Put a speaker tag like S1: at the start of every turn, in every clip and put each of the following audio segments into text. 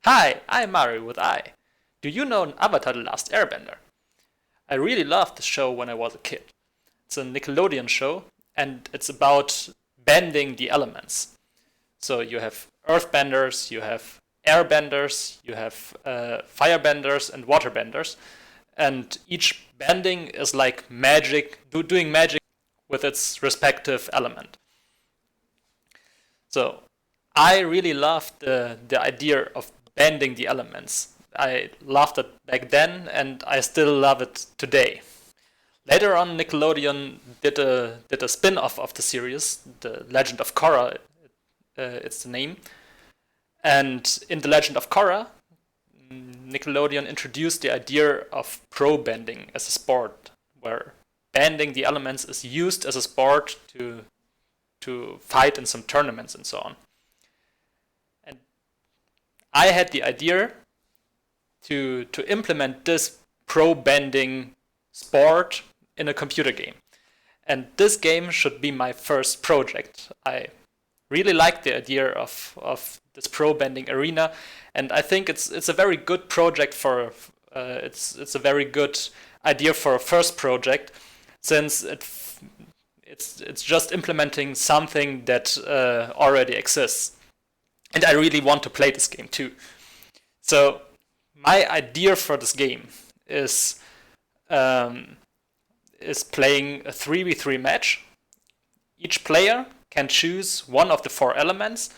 S1: Hi, I'm Mario with I. Do you know Avatar The Last Airbender? I really loved the show when I was a kid. It's a Nickelodeon show, and it's about bending the elements. So you have earthbenders, you have airbenders, you have firebenders and waterbenders, and each bending is like magic, doing magic with its respective element. So I really loved the idea of bending the elements. I loved it back then, and I still love it today. Later on, Nickelodeon did a spin-off of the series, The Legend of Korra. It's the name. And in The Legend of Korra, Nickelodeon introduced the idea of pro bending as a sport, where bending the elements is used as a sport to fight in some tournaments and so on. And I had the idea to implement this pro bending sport in a computer game. And this game should be my first project. I really like the idea of this pro bending arena, and I think it's a very good project for it's a very good idea for a first project, since it's just implementing something that already exists, and I really want to play this game too. So my idea for this game is um, is playing a 3v3 match. Each player can choose one of the four elements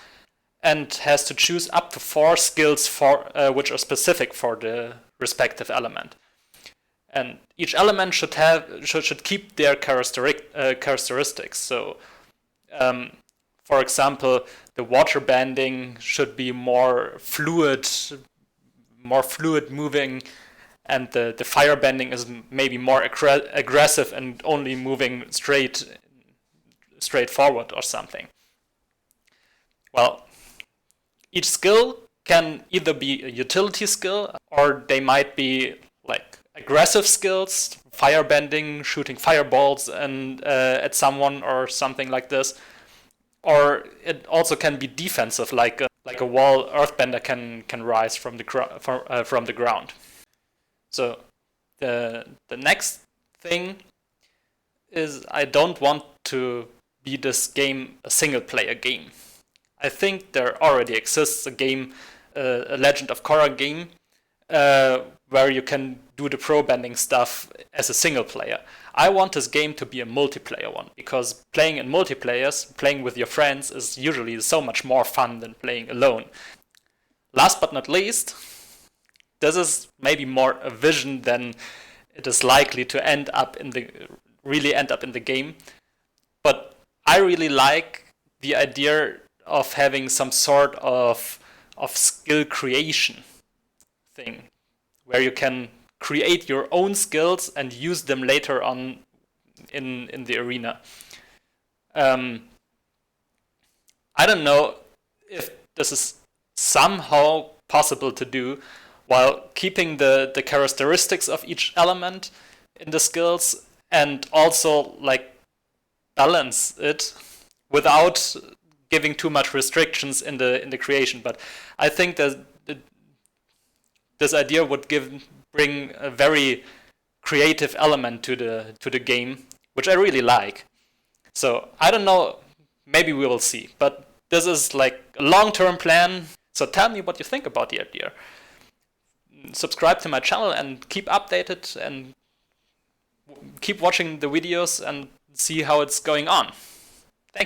S1: and has to choose up to four skills which are specific for the respective element. And each element should keep their characteristics. So, for example, the water bending should be more fluid moving, and the fire bending is maybe more aggressive and only moving straight forward or something. Well, each skill can either be a utility skill, or they might be like aggressive skills, fire bending, shooting fireballs and at someone or something like this. Or it also can be defensive, like a wall earthbender can rise from the ground. So the next thing is, I don't want to be this game a single player game. I think there already exists a game, a Legend of Korra game, where you can do the pro bending stuff as a single player. I want this game to be a multiplayer one, because playing in multiplayers, playing with your friends, is usually so much more fun than playing alone. Last but not least, this is maybe more a vision than it is likely to end up in the game. But I really like the idea of having some sort of skill creation thing, where you can create your own skills and use them later on in the arena. I don't know if this is somehow possible to do while keeping the characteristics of each element in the skills, and also like balance it without giving too much restrictions in the creation. But I think that this idea would bring a very creative element to the game, which I really like. So I don't know, maybe we will see. But this is like a long-term plan. So tell me what you think about the idea. Subscribe to my channel and keep updated, and keep watching the videos and see how it's going on.